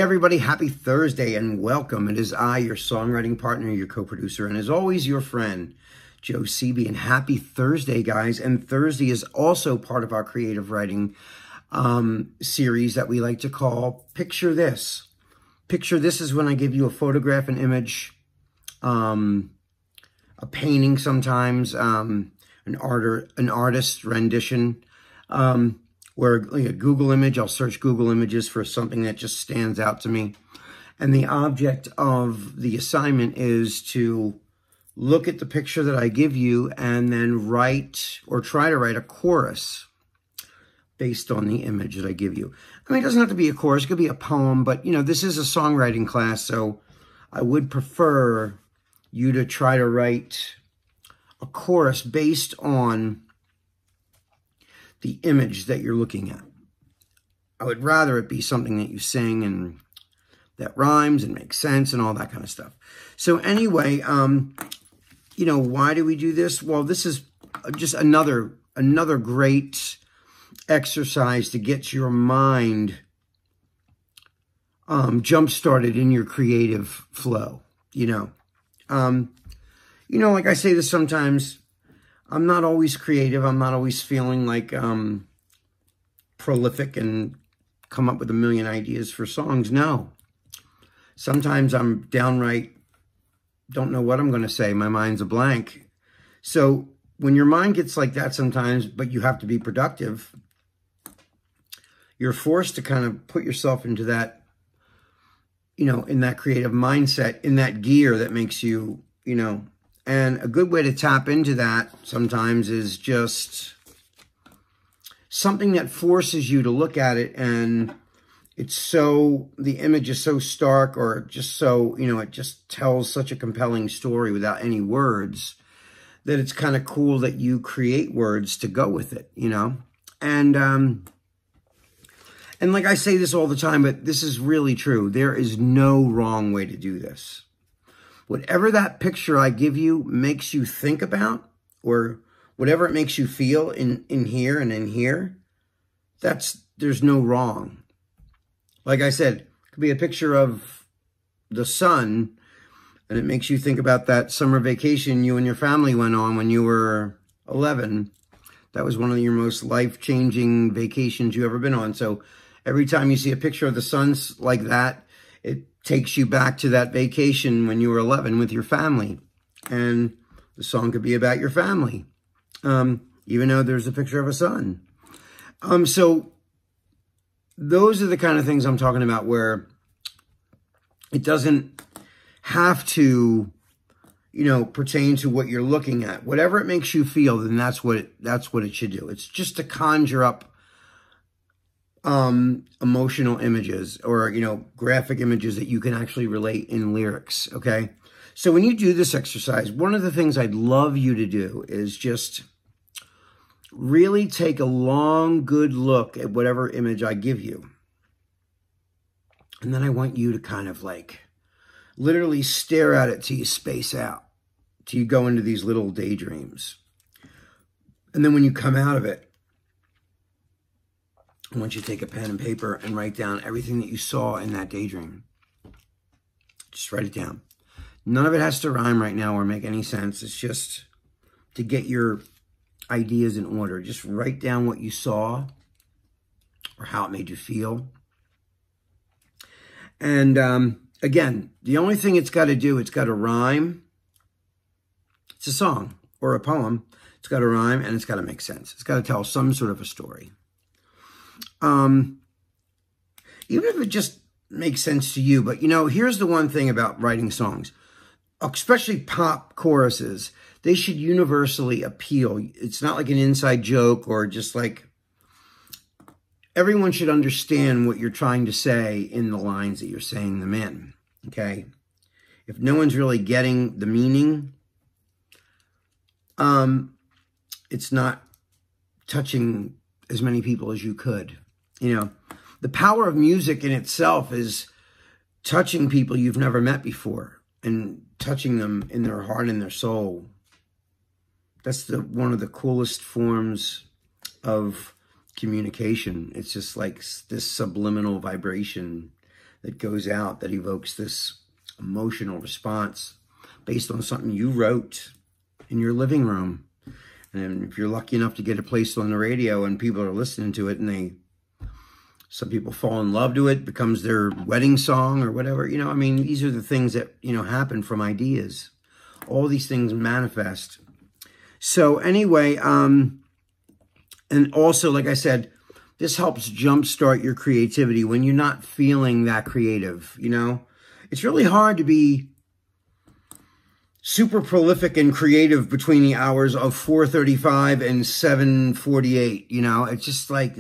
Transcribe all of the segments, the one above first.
everybody, happy Thursday and welcome. It is I, your songwriting partner, your co-producer, and as always, your friend, Joe Sebi. And happy Thursday, guys. And Thursday is also part of our creative writing series that we like to call Picture This. Picture This is when I give you a photograph, an image, a painting sometimes, an artist's rendition, where like a Google image, I'll search Google Images for something that just stands out to me. And the object of the assignment is to look at the picture that I give you and then write or try to write a chorus based on the image that I give you. I mean, it doesn't have to be a chorus, it could be a poem, but you know, this is a songwriting class, so I would prefer you to try to write a chorus based on the image that you're looking at. I would rather it be something that you sing and that rhymes and makes sense and all that kind of stuff. So anyway, you know, why do we do this? Well, this is just another great exercise to get your mind jump-started in your creative flow, you know. Like I say this sometimes, I'm not always creative. I'm not always feeling like prolific and come up with a million ideas for songs. No. Sometimes I'm downright don't know what I'm going to say. My mind's a blank. So when your mind gets like that sometimes, but you have to be productive, you're forced to kind of put yourself into that, you know, in that creative mindset, in that gear that makes you, you know. And a good way to tap into that sometimes is just something that forces you to look at it and it's so, the image is so stark or just so, you know, it just tells such a compelling story without any words that it's kind of cool that you create words to go with it, you know. And like I say this all the time, but this is really true. There is no wrong way to do this. Whatever that picture I give you makes you think about, or whatever it makes you feel in here and in here, there's no wrong. Like I said, it could be a picture of the sun, and it makes you think about that summer vacation you and your family went on when you were 11. That was one of your most life-changing vacations you ever been on. So every time you see a picture of the sun like that, it takes you back to that vacation when you were 11 with your family. And the song could be about your family, even though there's a picture of a sun. So those are the kind of things I'm talking about where it doesn't have to, you know, pertain to what you're looking at. Whatever it makes you feel, then that's what it should do. It's just to conjure up emotional images or, you know, graphic images that you can actually relate in lyrics, okay? So when you do this exercise, one of the things I'd love you to do is just really take a long, good look at whatever image I give you. And then I want you to kind of like literally stare at it till you space out, till you go into these little daydreams. And then when you come out of it, I want you to take a pen and paper and write down everything that you saw in that daydream. Just write it down. None of it has to rhyme right now or make any sense. It's just to get your ideas in order. Just write down what you saw or how it made you feel. And again, the only thing it's got to do, it's got to rhyme. It's a song or a poem. It's got to rhyme and it's got to make sense. It's got to tell some sort of a story. Even if it just makes sense to you, but you know, here's the one thing about writing songs, especially pop choruses, they should universally appeal. It's not like an inside joke or just like, everyone should understand what you're trying to say in the lines that you're saying them in, okay? If no one's really getting the meaning, it's not touching as many people as you could. You know, the power of music in itself is touching people you've never met before and touching them in their heart and their soul. That's one of the coolest forms of communication. It's just like this subliminal vibration that goes out that evokes this emotional response based on something you wrote in your living room. And if you're lucky enough to get it placed on the radio and people are listening to it, and some people fall in love to it, becomes their wedding song or whatever, I mean, these are the things that, happen from ideas. All these things manifest. So anyway, and also, like I said, this helps jumpstart your creativity when you're not feeling that creative, It's really hard to be super prolific and creative between the hours of 4:35 and 7:48, It's just like,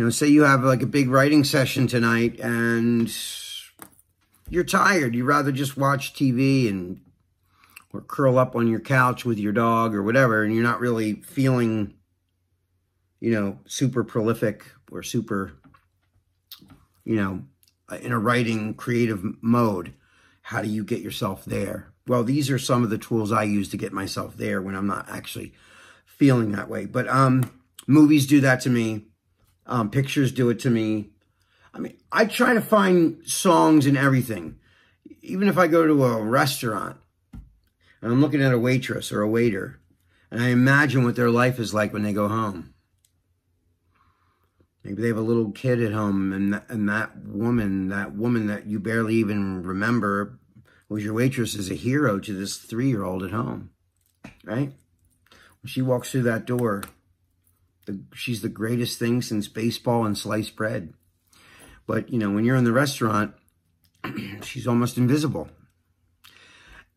say you have like a big writing session tonight and you're tired. You'd rather just watch TV or curl up on your couch with your dog or whatever, and you're not really feeling, super prolific or super, in a writing creative mode. How do you get yourself there? Well, these are some of the tools I use to get myself there when I'm not actually feeling that way. But movies do that to me. Pictures do it to me. I mean, I try to find songs in everything. Even if I go to a restaurant and I'm looking at a waitress or a waiter, and I imagine what their life is like when they go home. Maybe they have a little kid at home, and that woman that you barely even remember was your waitress, is a hero to this 3-year-old at home, right? When she walks through that door, she's the greatest thing since baseball and sliced bread. But, when you're in the restaurant, she's almost invisible.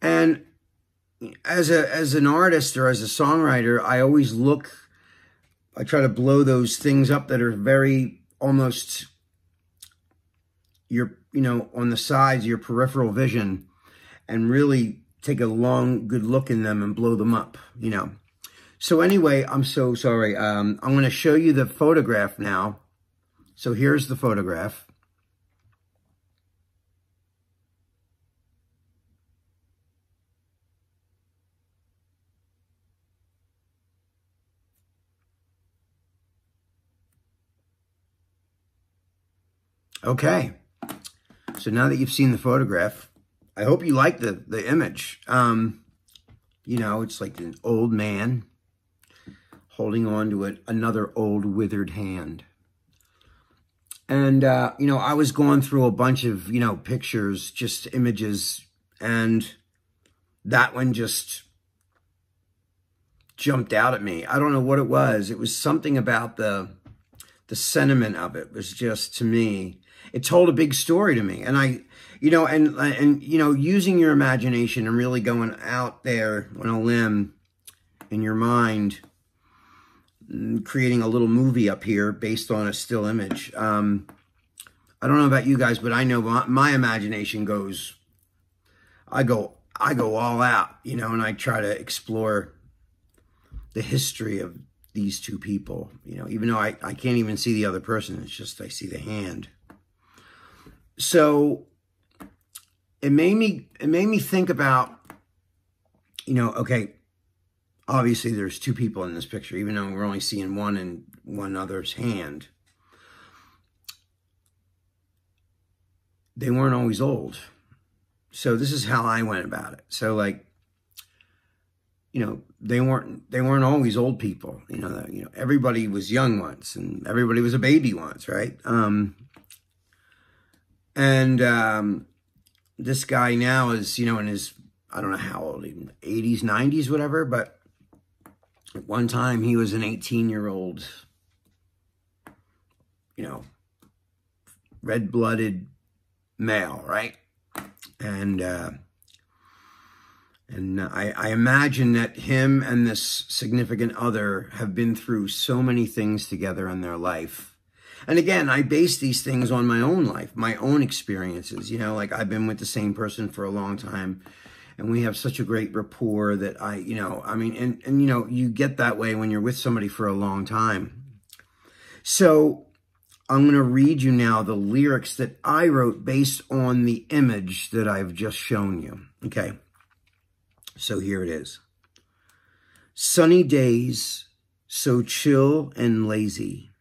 And as an artist or as a songwriter, I try to blow those things up that are very almost on the sides, your peripheral vision, and really take a long, good look in them and blow them up, So anyway, I'm so sorry. I'm going to show you the photograph now. So here's the photograph. Okay, so now that you've seen the photograph, I hope you like the image. It's like an old man holding on to another old withered hand. And, I was going through a bunch of, pictures, just images, and that one just jumped out at me. I don't know what it was. It was something about the sentiment of it was just, to me, it told a big story to me. And using your imagination and really going out there on a limb in your mind, creating a little movie up here based on a still image. I don't know about you guys, but I know my imagination goes, I go all out, and I try to explore the history of these two people, even though I can't even see the other person. It's just, I see the hand. So it made me think about, okay, obviously there's two people in this picture, even though we're only seeing one in one other's hand. They weren't always old. So this is how I went about it. So like, they weren't always old people. Everybody was young once, and everybody was a baby once, right? This guy now is, in his, I don't know how old, even 80s, 90s, whatever, but at one time he was an 18-year-old, red-blooded male, right? And I imagine that him and this significant other have been through so many things together in their life. And again, I base these things on my own life, my own experiences. Like I've been with the same person for a long time, and we have such a great rapport that you get that way when you're with somebody for a long time. So I'm going to read you now the lyrics that I wrote based on the image that I've just shown you. Okay. So here it is. Sunny days, so chill and lazy.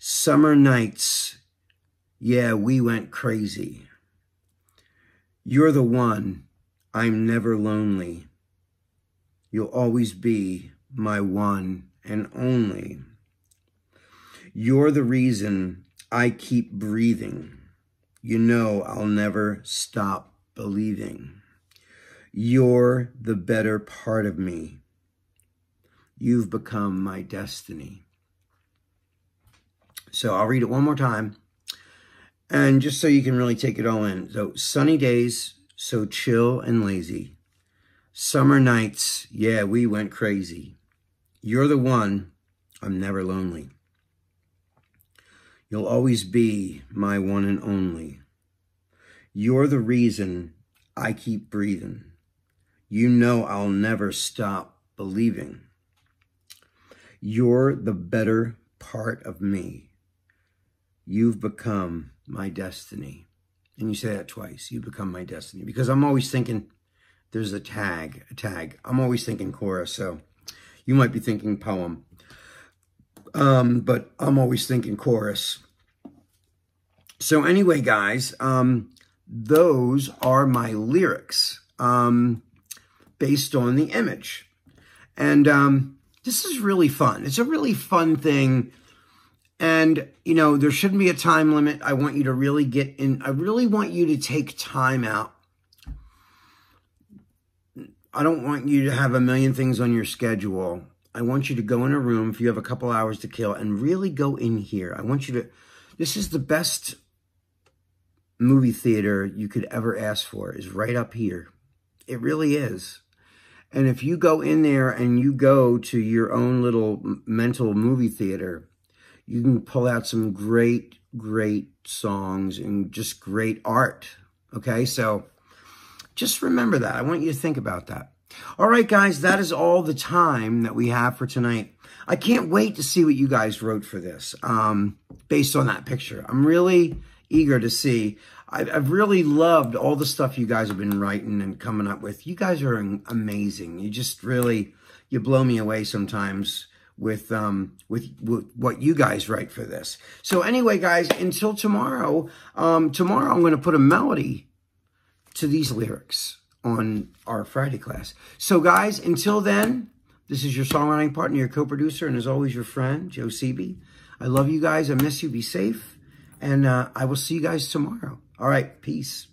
Summer nights, Yeah, we went crazy. You're the one. I'm never lonely. You'll always be my one and only. You're the reason I keep breathing. You know I'll never stop believing. You're the better part of me. You've become my destiny. So I'll read it one more time. And just so you can really take it all in. So sunny days, so chill and lazy. Summer nights, yeah, we went crazy. You're the one, I'm never lonely. You'll always be my one and only. You're the reason I keep breathing. You know I'll never stop believing. You're the better part of me. You've become my destiny. And you say that twice. You've become my destiny. Because I'm always thinking there's a tag. I'm always thinking chorus. So you might be thinking poem. But I'm always thinking chorus. So anyway, guys, those are my lyrics based on the image. And this is really fun. It's a really fun thing. And, you know, there shouldn't be a time limit. I want you to really get in. I really want you to take time out. I don't want you to have a million things on your schedule. I want you to go in a room if you have a couple hours to kill and really go in here. I want you to, this is the best movie theater you could ever ask for, is right up here. It really is. And if you go in there and you go to your own little mental movie theater, you can pull out some great, great songs and just great art. Okay, so just remember that. I want you to think about that. All right, guys, that is all the time that we have for tonight. I can't wait to see what you guys wrote for this based on that picture. I'm really eager to see. I've really loved all the stuff you guys have been writing and coming up with. You guys are amazing. You just really, you blow me away sometimes with what you guys write for this. So anyway, guys, until tomorrow, tomorrow I'm going to put a melody to these lyrics on our Friday class. So guys, until then, this is your songwriting partner, your co-producer, and as always, your friend, Joe Sebi. I love you guys. I miss you. Be safe. And I will see you guys tomorrow. All right. Peace.